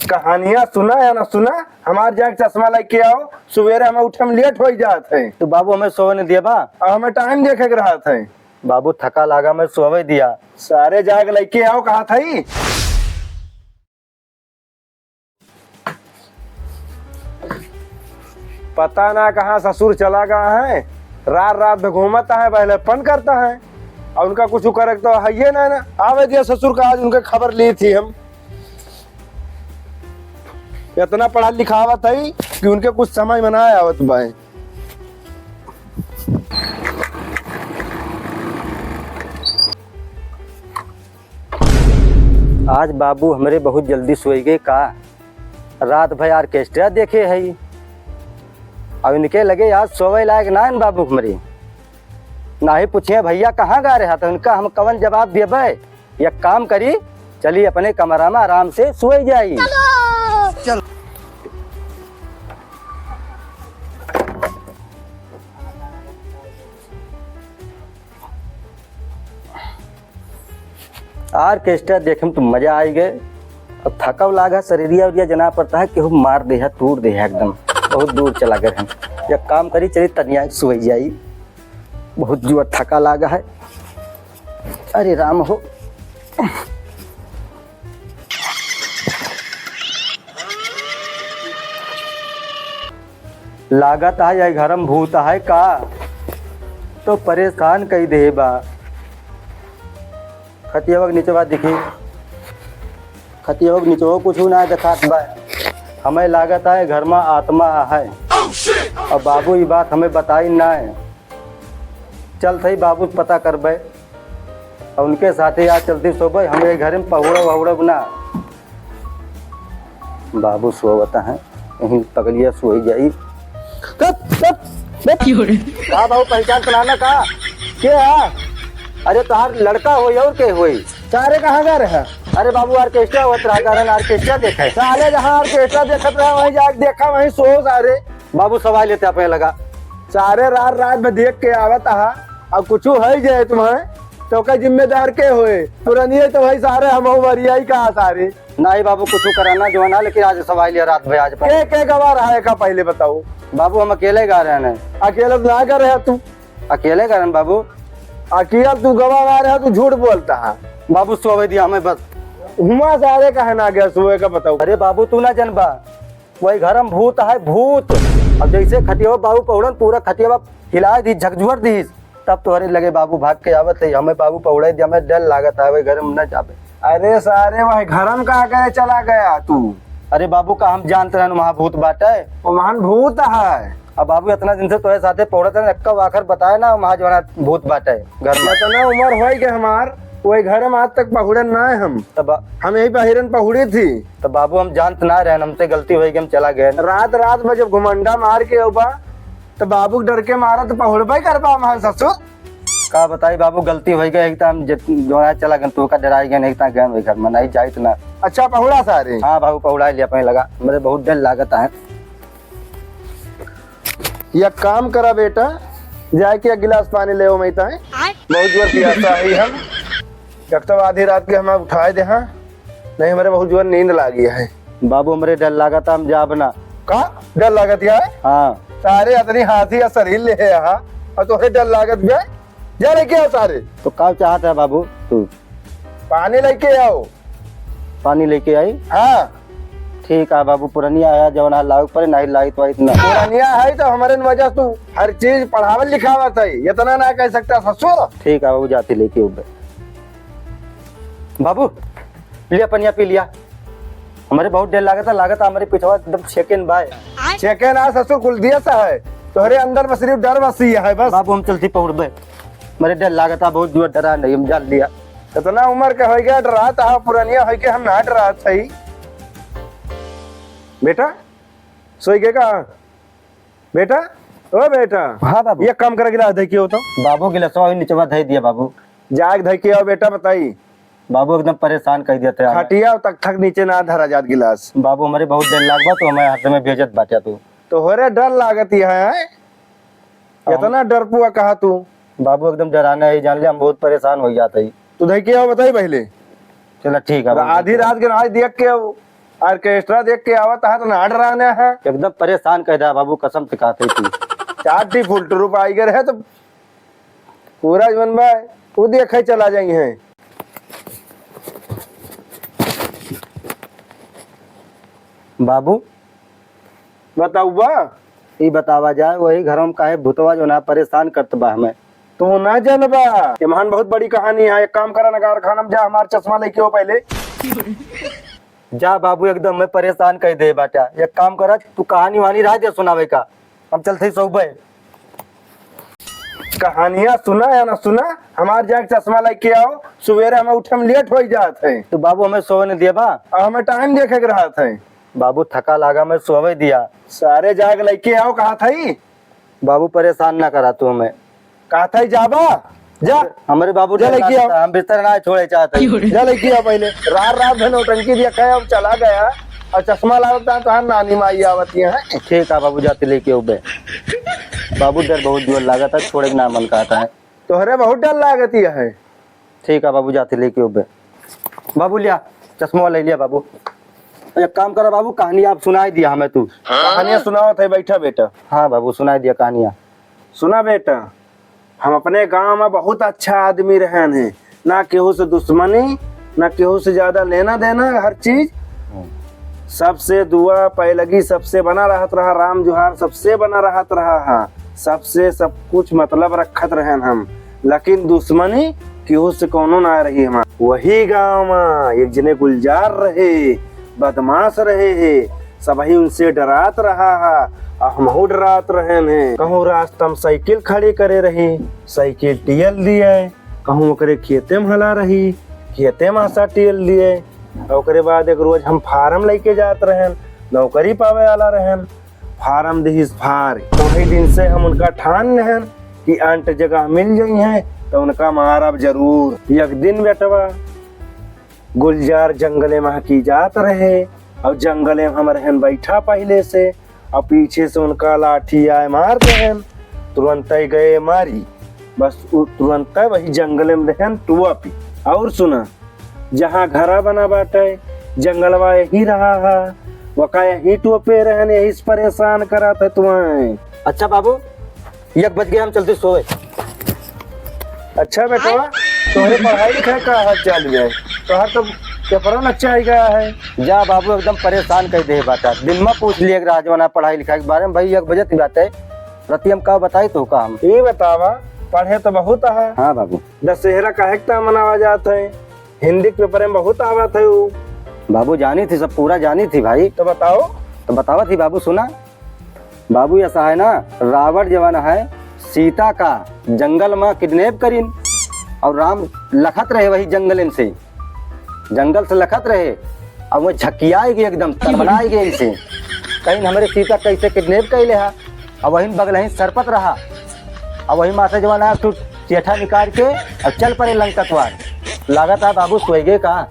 कहानियां सुना या ना सुना, हमार जाके चश्मा लेके आओ, सवेरे हमें उठे में लेट हो जाते हैं। तो बाबू हमें सोवे नहीं दिया बा। और हमें टाइम देखे के रहा था। बाबू थका लागा मैं सोवे दिया। सारे जाग लेके आओ, कहा था ही? पता ना कहाँ ससुर चला गया है, रात रात में घूमता है, पहलेपन करता है और उनका कुछ करे तो है ये ना आवे दिया ससुर का। आज उनके खबर ली थी हम, इतना पढ़ा लिखा आवत है कि उनके कुछ समझ में ना आवत बाए। आज बाबू हमारे बहुत जल्दी सोई गए का। रात भर ऑर्केस्ट्रा देखे है और इनके लगे आज सोवे लायक ना है बाबू हमारे। ना ही पूछिए भैया कहाँ गा रहा था, उनका हम कवन जवाब देवे। एक काम करी, चलिए अपने कमरा में आराम से सोई जाई। चल ऑर्केस्ट्रा देखे तो मजा आई गए। अब थकाव लागा शरीरिया उरिया जना पड़ता है कि वो मार दे है, टूट दे है, एकदम बहुत दूर चला गए हम। एक काम करी, चलिए तनिया सोई जाई, बहुत जोर थका लागा है। अरे राम हो। लागत है या घर में भूत है का, तो परेशान कई दे बा। खतिया वक्त नीचे बात दिखी, खतिया वक्त नीचे कुछ ना दिखात बा। हमें लागत है घर में आत्मा है। और बाबू ये बात हमें बताई ना है। चल थी बाबू पता करबे और उनके साथ आज चलती सोबे। हमें घर में पहुड़ा वहुड़ा ना बाबू सोवता है, यहीं पगलिया सोई जाई। का बाबू पहचान चलाना का के है? अरे तोहार लड़का हो और के हुई? सारे कहाँ गए रहे? अरे बाबू ऑर्केस्ट्रा होत रहा, कारण ऑर्केस्ट्रा देखे। साले जहाँ ऑर्केस्ट्रा देखत रहा वहीं जाके देखा, वहीं सो। सारे बाबू सवाल लेते अपने लगा। सारे रात रात में देख के आवत हा। अब कुछ है जाए तुम्हें तो क्या जिम्मेदार के हुए? पुरानी तो भाई सारे हम वरिया ही कहा सारे। नहीं बाबू कुछ कराना जो ना, लेकिन आज सवाल लिया रात भाई आज के गवा रहा है का पहले बताओ। बाबू हम अकेले गा रहे हैं। अकेले ना कर रहे तू? अकेले गा रहे हैं बाबू। अकेला तू गवा गा रहा, तू झूठ बोलता है। बाबू सोवे दिया हमें बस। हुआ सारे कहे ना गया सोए का बताओ। अरे बाबू तू ना जनबा, वही घर में भूत है भूत। अब जैसे खटिया बाबू पौड़न पूरा खटिया हिला दी, झकझोर दी, तब तो अरे लगे बाबू भाग के आवत है। हमें बाबू पौड़े दिया, हमें डर लागत है, वही घर में न जावे। अरे सारे वही घर में कहा गए चला गया तू? अरे बाबू का हम जानते रहे वहाँ भूत बाटे, वो महान भूत है। अब बाबू इतना दिन से तो साथे पौड़े थे, नक्का वाखर बताया ना वहाँ जो है भूत बाटे घर में। इतना उम्र हो गए हमार, वही घर में आज तक पहुड़न ना है हम। तब हम यही बहिरन पहुड़ी थी। तो बाबू हम जानते ना रहे, हमसे गलती हुई कि हम चला गए। रात रात में जब घुमंडा मार के उबा तो बाबू डर के मारा तो पहुड़बा कर पा महान ससुर। का बताई बाबू गलती हो गई, एकदम जो है चला गया, तू का डराई गया नहीं था गए घर में नहीं जाए ना। अच्छा पहुड़ा सारे? हाँ बाबू पहुड़ा लिया अपने लगा, मेरे बहुत डर लागत है। यह काम करा बेटा, जाके एक गिलास पानी ले मैं ताए, बहुत जोर पियासा है हम। जब तक आधी रात के हमें उठाए दे, हाँ नहीं हमारे बहुत जोर नींद लागी है। बाबू हमारे डर लागत हम जा बना का डर लागत है? हाँ सारे इतनी हाथी या शरीर ले है यहाँ और तोहे डर लागत गए जा लेके आओ सारे। तो का चाहता है बाबू तू? पानी लेके आओ। पानी लेके आई? हाँ ठीक है बाबू, पुरानिया आया जवन लागू पर नहीं लाई तो इतना पुरानिया है तो हमारे वजह तू हर चीज पढ़ावल लिखावत है, इतना ना कह सकता ससुर। ठीक है बाबू, जाती लेके उबे। बाबू लिया पनिया पी लिया, हमारे बहुत डर लागत हमारे पिछवा एकदम सेकंड बाय सेकंड आ ससुर कुल दिया सा है तोहरे अंदर में सिर्फ डर बसी है बस। बाबू हम चलती पहुड़बे, मेरे डर लागत बहुत जोर डरा नहीं, हम जान लिया। इतना उम्र के हो गया डरा था, पुरानिया हो के हम ना डरा था। बेटा सोई गए का बेटा? ओ बेटा हाँ बाबू। ये काम कर गिलास धके हो तो बाबू गिलासवा नीचवा धई दिया बाबू। जाग धके आओ बेटा बताई। बाबू एकदम परेशान कर दिया था। खटिया तक थक नीचे ना धरा जात गिलास। बाबू हमारे बहुत डर लागबा तो हमें हाथ में भेजत बाटा तू। तो होरे डर लागत है, इतना डर पुआ कहा तू? बाबू एकदम डराना है, जान ले हम बहुत परेशान हो जाते ही। तू धके आओ बताई पहले। चलो ठीक है। आधी रात के आज देख के आओ ऑर्केस्ट्रा देख के आवत है तो ना डराना है। एकदम परेशान कर दिया बाबू, कसम से कहते तू। 4 फुल ट्रूप आई गए है तो पूरा जीवन भाई वो देखे चला जाई है। बाबू बताऊ बा ये बतावा जाए वही घरों में काहे भूतवा जो ना परेशान करत बा हमें। तू ना जानबा, ये महान बहुत बड़ी कहानी है। एक काम करा नगार खाना में जा, हमार चश्मा लेके हो पहले। जा बाबू, एकदम मैं परेशान कर दे बेटा। एक काम करा, तू कहानी वानी रह दे सुनावे का, हम चलते सुबह। कहानियां सुना या ना सुना, हमार जाके चश्मा लेके आओ। सवेरे हमें उठे में लेट हो जात है तो बाबू हमें सोने दिया बा। और हमें टाइम देखे के रहा था। बाबू थका लागा, मैं सोवे दिया। सारे जाग लेके आओ। कहा था ही बाबू परेशान ना करा तू हमें। कहा था ही जाबा जा। हमारे बाबू जा लेके आओ। हम बिस्तर ना छोड़े चाहते। जा लेके आओ पहले। रात रात भर नौटंकी देखा है, अब चला गया और चश्मा लागता है तो हाँ नानी माई आवती है। ठीक है बाबू, जाते लेके उबे। बाबू डर बहुत जोर लगा था, छोड़े ना मन कहता है। तोहरे बहुत डर लागती है। ठीक है बाबू, जाते लेके उबे। बाबू लिया चश्मा ले लिया बाबू। एक काम करो बाबू, कहानी आप सुनाई दिया हमें तू। कहानियां सुनाओ थे बैठा बेटा। हाँ बाबू सुनाई दिया कहानियां। सुना बेटा, हम अपने गांव में बहुत अच्छा आदमी रहन है। ना केहू से दुश्मनी, ना केहू से ज्यादा लेना देना, हर चीज सबसे दुआ पैलगी सबसे बना रहत रहा। राम जुहार सबसे बना रहत रहा। हाँ सबसे सब कुछ मतलब रखत रहन हम, लेकिन दुश्मनी केहू से कोनो ना रही। हम वही गांव में एक जने गुलजार रहे, बदमाश रहे है। सबही उनसे डरात रहा है, हमहू डरात रहे हैं। कहूँ रास्ता में साइकिल खड़ी करे रही, साइकिल टियल दिए। कहूँ ओकरे खेते में हला रही, खेते में आशा टियल दिए। ओकरे बाद एक रोज हम फार्म लेके जात रहन, नौकरी पावे वाला रहन। फार्म दिहिस फार, तो वही दिन से हम उनका ठान रहन कि अंट जगह मिल गई है तो उनका मारब जरूर। एक दिन बेटवा गुलजार जंगले में की जात रहे और जंगले में हम रहन बैठा पहले से, और पीछे से उनका लाठी आए मार रहन। तुरंत ही गए मारी, बस तुरंत वही जंगले में रहन टुआ पी। और सुना, जहाँ घरा बना बाटे जंगलवा यही रहा है, वका यही टोपे रहन, यही से परेशान करा था तुम्हें। अच्छा बाबू 1 बज गया, हम चलते सोए। अच्छा बेटा, तुम्हारे पढ़ाई लिखाई का हाल चाल है? तोहर तो पेपरन अच्छा ही गया है। जा बाबू, एकदम परेशान कर दे बाटा। दिन में पूछ लिए राजवाना पढ़ाई लिखाई के बारे में। भाई 1 बजे की बात है, प्रति हम का बताई तो का हम ये बतावा, पढ़े तो बहुत है। हाँ बाबू। दशहरा का हेक्ता मनावा जाता है, हिंदी के पेपर में बहुत आवत है वो। बाबू जानी थी, सब पूरा जानी थी भाई। तो बताओ। तो बतावा थी बाबू। सुना बाबू, ऐसा है ना, रावण जवाना है सीता का जंगल में किडनैप करीन, और राम लखत रहे वही जंगल से, जंगल से लखत रहे। अब वो झकियाएगी एकदम तरबनाएगी इनसे, कहीं हमारे सीता कैसे किडनैप कर ले है। अब वही बगल ही सरपत रहा, अब वही माता जवाना तू चेठा निकाल के अब चल पड़े लंकतवार। लागत है बाबू सोएगे का?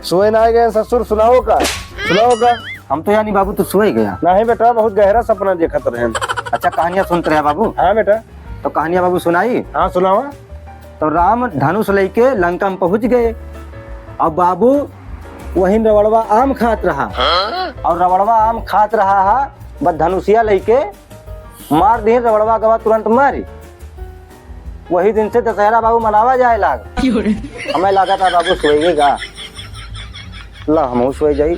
सोए ना गए ससुर, सुनाओ का सुनाओ का। हम तो यानी बाबू तो सोए गया। नहीं बेटा, बहुत गहरा सपना देखत रहे। अच्छा कहानियां सुनते रहे बाबू? हाँ बेटा। तो कहानियां बाबू सुनाई। हाँ सुनाओ। तो राम धनुष लेके लंका में पहुंच गए। अब बाबू वही रवड़वा आम खात रहा, और रवड़वा आम खात रहा है, बस धनुषिया लेके मार दिए रवड़वा गवा, तुरंत मारी। वही दिन से दशहरा बाबू मनावा जाए लाग। हमें लगा था बाबू सोएगा, ला हम सोए जाई।